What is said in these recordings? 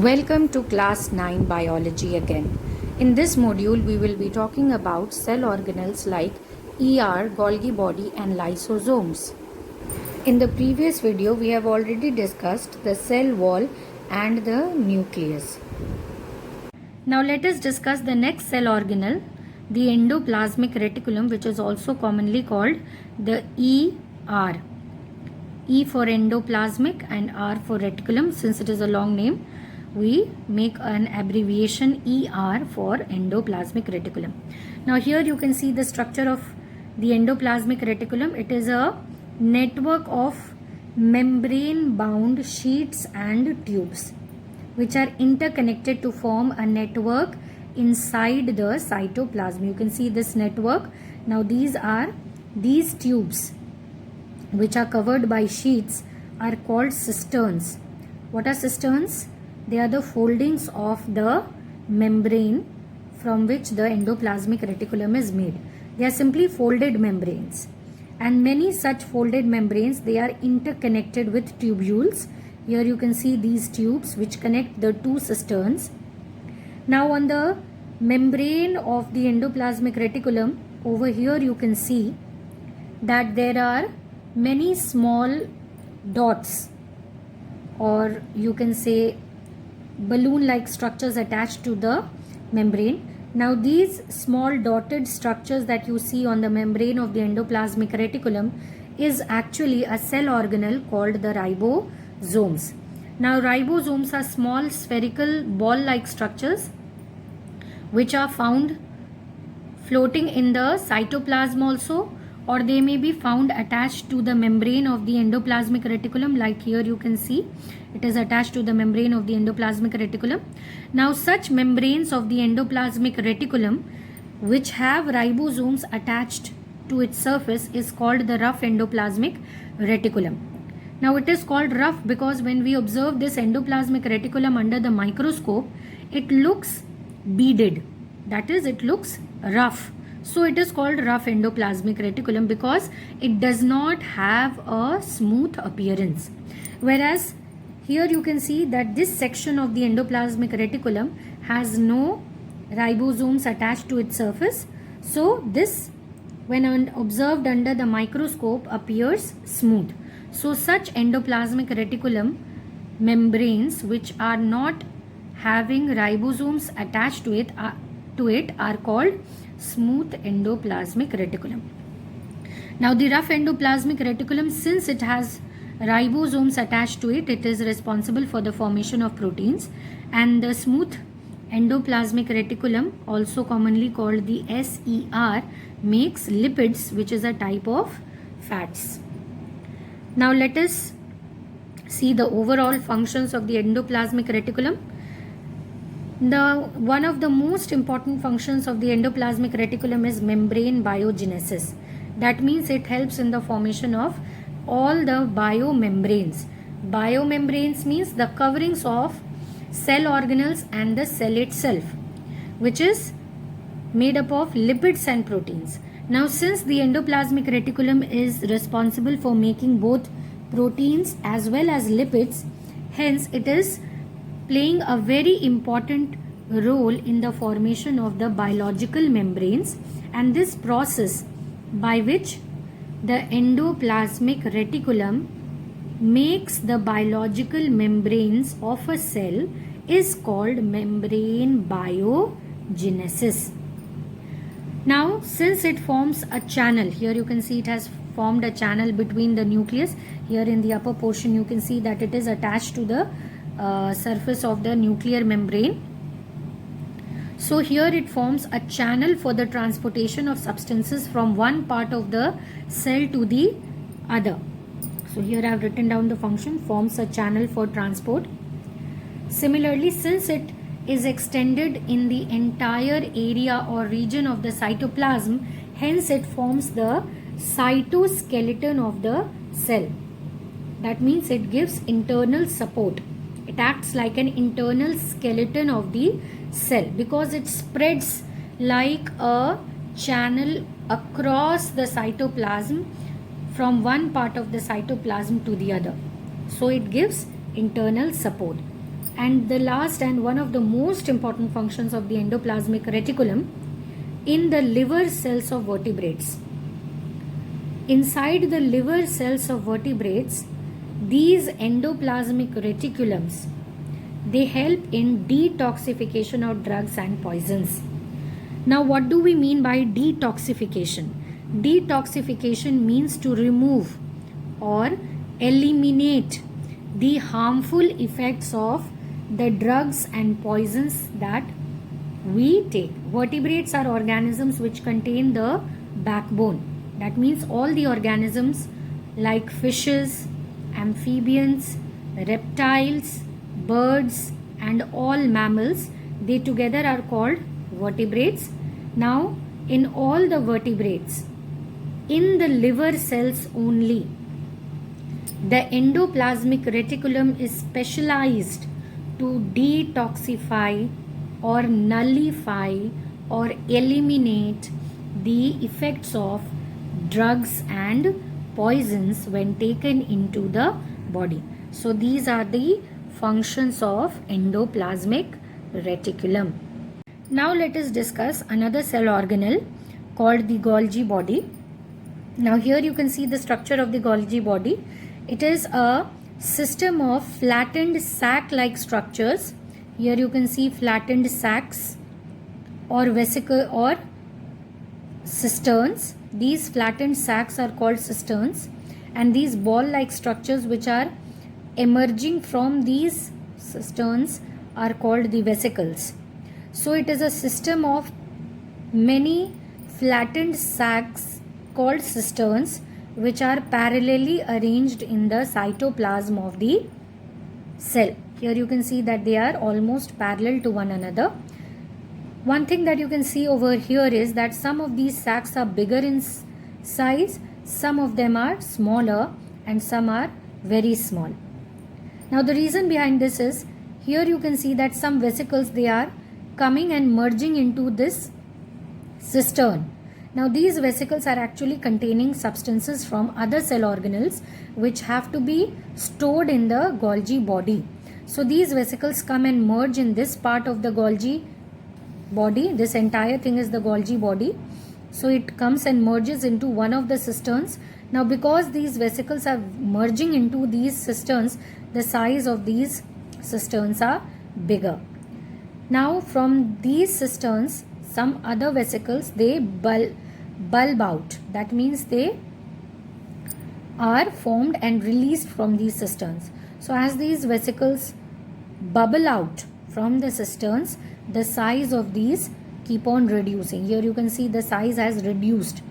Welcome to class 9 biology again. In this module we will be talking about cell organelles like ER, Golgi body and lysosomes. In the previous video we have already discussed the cell wall and the nucleus. Now let us discuss the next cell organelle, the endoplasmic reticulum, which is also commonly called the ER. E for endoplasmic and R for reticulum. Since it is a long name, we make an abbreviation ER for endoplasmic reticulum. Now here you can see the structure of the endoplasmic reticulum. It is a network of membrane bound sheets and tubes which are interconnected to form a network inside the cytoplasm. You can see this network. Now these tubes which are covered by sheets are called cisterns. What are cisterns? They are the foldings of the membrane from which the endoplasmic reticulum is made. They are simply folded membranes, and many such folded membranes, they are interconnected with tubules. Here you can see these tubes which connect the two cisterns. Now on the membrane of the endoplasmic reticulum, over here you can see that there are many small dots, or you can say balloon like structures attached to the membrane. Now these small dotted structures that you see on the membrane of the endoplasmic reticulum is actually a cell organelle called the ribosomes. Now ribosomes are small spherical ball like structures which are found floating in the cytoplasm also, or they may be found attached to the membrane of the endoplasmic reticulum, like here you can see it is attached to the membrane of the endoplasmic reticulum. Now such membranes of the endoplasmic reticulum which have ribosomes attached to its surface is called the rough endoplasmic reticulum. Now it is called rough because when we observe this endoplasmic reticulum under the microscope, it looks beaded, that is, it looks rough. So it is called rough endoplasmic reticulum because it does not have a smooth appearance. Whereas here you can see that this section of the endoplasmic reticulum has no ribosomes attached to its surface. So this, when observed under the microscope, appears smooth. So such endoplasmic reticulum membranes which are not having ribosomes attached to it are called smooth endoplasmic reticulum. Now the rough endoplasmic reticulum, since it has ribosomes attached to it, it is responsible for the formation of proteins, and the smooth endoplasmic reticulum, also commonly called the SER, makes lipids, which is a type of fats. Now let us see the overall functions of the endoplasmic reticulum. One of the most important functions of the endoplasmic reticulum is membrane biogenesis. That means it helps in the formation of all the biomembranes. Biomembranes means the coverings of cell organelles and the cell itself, which is made up of lipids and proteins. Now since the endoplasmic reticulum is responsible for making both proteins as well as lipids, hence it is playing a very important role in the formation of the biological membranes, and this process by which the endoplasmic reticulum makes the biological membranes of a cell is called membrane biogenesis. Now since it forms a channel, here you can see it has formed a channel between the nucleus. Here in the upper portion you can see that it is attached to the surface of the nuclear membrane. So here it forms a channel for the transportation of substances from one part of the cell to the other. So here I have written down the function: forms a channel for transport. Similarly, since it is extended in the entire area or region of the cytoplasm, hence it forms the cytoskeleton of the cell. That means it gives internal support. It acts like an internal skeleton of the cell because it spreads like a channel across the cytoplasm from one part of the cytoplasm to the other. So it gives internal support. And the last and one of the most important functions of the endoplasmic reticulum in the liver cells of vertebrates. Inside the liver cells of vertebrates, these endoplasmic reticulums, they help in detoxification of drugs and poisons. Now, what do we mean by detoxification? Detoxification means to remove or eliminate the harmful effects of the drugs and poisons that we take. Vertebrates are organisms which contain the backbone. That means all the organisms like fishes, amphibians, reptiles, birds and all mammals, they together are called vertebrates. Now, in all the vertebrates, in the liver cells only, the endoplasmic reticulum is specialized to detoxify or nullify or eliminate the effects of drugs and poisons when taken into the body. So these are the functions of endoplasmic reticulum. Now let us discuss another cell organelle called the Golgi body. Now here you can see the structure of the Golgi body. It is a system of flattened sac-like structures. Here you can see flattened sacs or vesicle or cisterns. These flattened sacs are called cisterns, and these ball-like structures which are emerging from these cisterns are called the vesicles. So it is a system of many flattened sacs called cisterns which are parallelly arranged in the cytoplasm of the cell. Here you can see that they are almost parallel to one another. One thing that you can see over here is that some of these sacs are bigger in size, some of them are smaller, and some are very small. Now the reason behind this is, here you can see that some vesicles, they are coming and merging into this cistern. Now these vesicles are actually containing substances from other cell organelles which have to be stored in the Golgi body. So these vesicles come and merge in this part of the Golgi body. This entire thing is the Golgi body. So it comes and merges into one of the cisterns. Now because these vesicles are merging into these cisterns, the size of these cisterns are bigger. Now from these cisterns, some other vesicles, they bulb out. That means they are formed and released from these cisterns. So as these vesicles bubble out from the cisterns, the size of these keep on reducing. Here you can see the size has reduced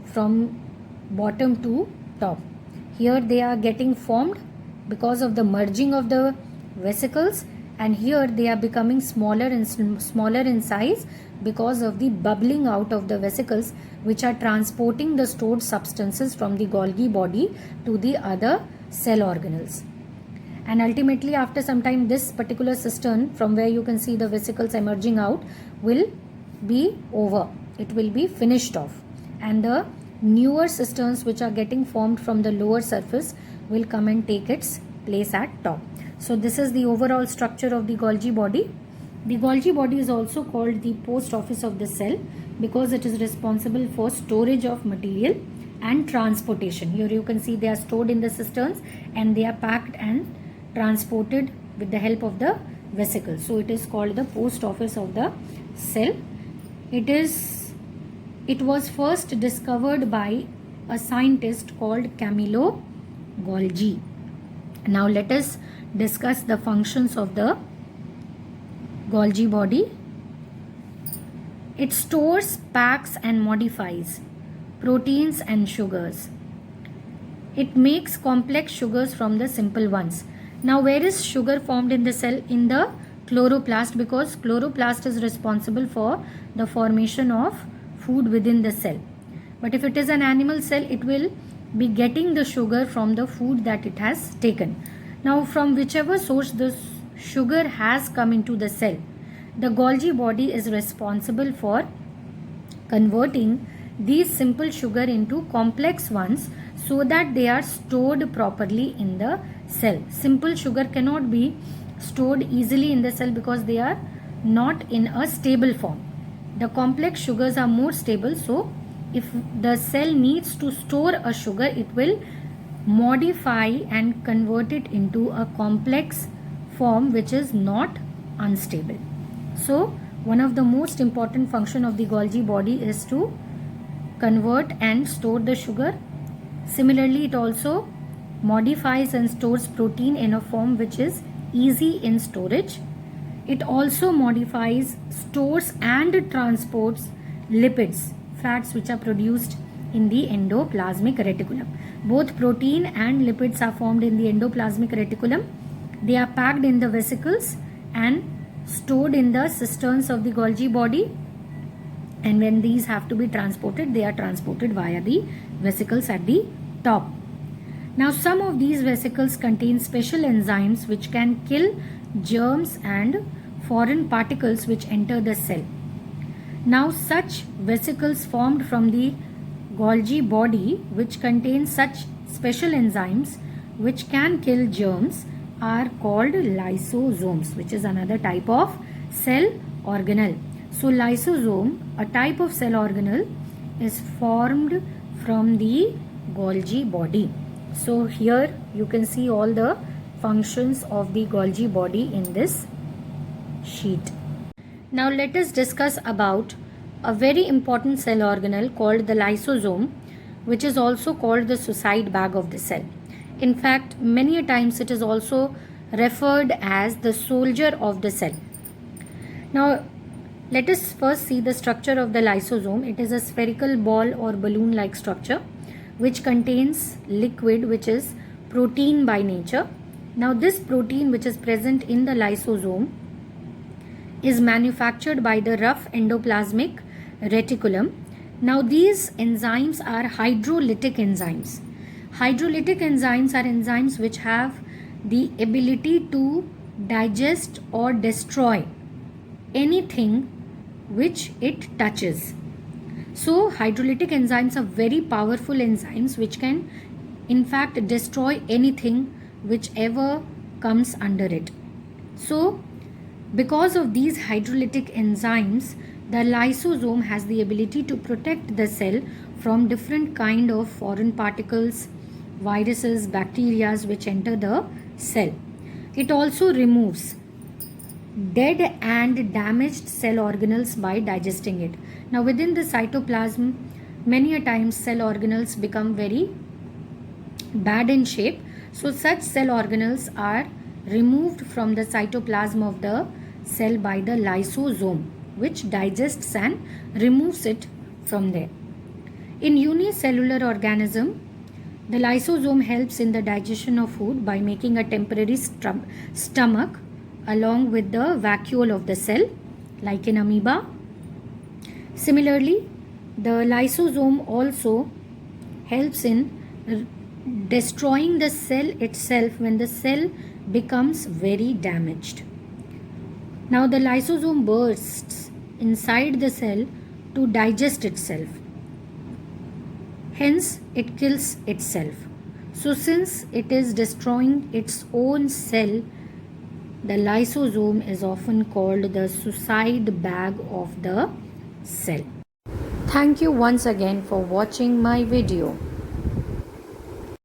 from bottom to top. Here they are getting formed because of the merging of the vesicles, and here they are becoming smaller and smaller in size because of the bubbling out of the vesicles which are transporting the stored substances from the Golgi body to the other cell organelles. And ultimately after some time, this particular cistern from where you can see the vesicles emerging out will be over. It will be finished off, and the newer cisterns which are getting formed from the lower surface will come and take its place at top. So this is the overall structure of the Golgi body. The Golgi body is also called the post office of the cell because it is responsible for storage of material and transportation. Here you can see they are stored in the cisterns and they are packed and transported with the help of the vesicles. So it is called the post office of the cell. It was first discovered by a scientist called Camillo Golgi. Now let us discuss the functions of the Golgi body. It stores, packs and modifies proteins and sugars. It makes complex sugars from the simple ones. Now where is sugar formed in the cell? In the chloroplast, because chloroplast is responsible for the formation of food within the cell. But if it is an animal cell, it will be getting the sugar from the food that it has taken. Now from whichever source the sugar has come into the cell, the Golgi body is responsible for converting these simple sugar into complex ones so that they are stored properly in the cell. Simple sugar cannot be stored easily in the cell because they are not in a stable form. The complex sugars are more stable, so if the cell needs to store a sugar, it will modify and convert it into a complex form which is not unstable. So one of the most important function of the Golgi body is to convert and store the sugar. Similarly, it also modifies and stores protein in a form which is easy in storage. It also modifies, stores and transports lipids, fats which are produced in the endoplasmic reticulum. Both protein and lipids are formed in the endoplasmic reticulum. They are packed in the vesicles and stored in the cisterns of the Golgi body, and when these have to be transported, they are transported via the vesicles at the top. Now some of these vesicles contain special enzymes which can kill germs and foreign particles which enter the cell. Now such vesicles formed from the Golgi body which contain such special enzymes which can kill germs are called lysosomes, which is another type of cell organelle. So lysosome, a type of cell organelle, is formed from the Golgi body. So here you can see all the functions of the Golgi body in this sheet. Now let us discuss about a very important cell organelle called the lysosome, which is also called the suicide bag of the cell. In fact, many a times it is also referred as the soldier of the cell. Now let us first see the structure of the lysosome. It is a spherical ball or balloon like structure which contains liquid which is protein by nature. Now this protein which is present in the lysosome is manufactured by the rough endoplasmic reticulum. Now these enzymes are hydrolytic enzymes. Hydrolytic enzymes are enzymes which have the ability to digest or destroy anything which it touches. So hydrolytic enzymes are very powerful enzymes which can in fact destroy anything whichever comes under it. So because of these hydrolytic enzymes, the lysosome has the ability to protect the cell from different kind of foreign particles, viruses, bacteria which enter the cell. It also removes dead and damaged cell organelles by digesting it. Now within the cytoplasm, many a times cell organelles become very bad in shape. So such cell organelles are removed from the cytoplasm of the cell by the lysosome, which digests and removes it from there. In unicellular organism, the lysosome helps in the digestion of food by making a temporary stomach along with the vacuole of the cell, like in amoeba. Similarly, the lysosome also helps in destroying the cell itself when the cell becomes very damaged. Now the lysosome bursts inside the cell to digest itself. Hence, it kills itself. So since it is destroying its own cell, the lysosome is often called the suicide bag of the cell. Thank you once again for watching my video.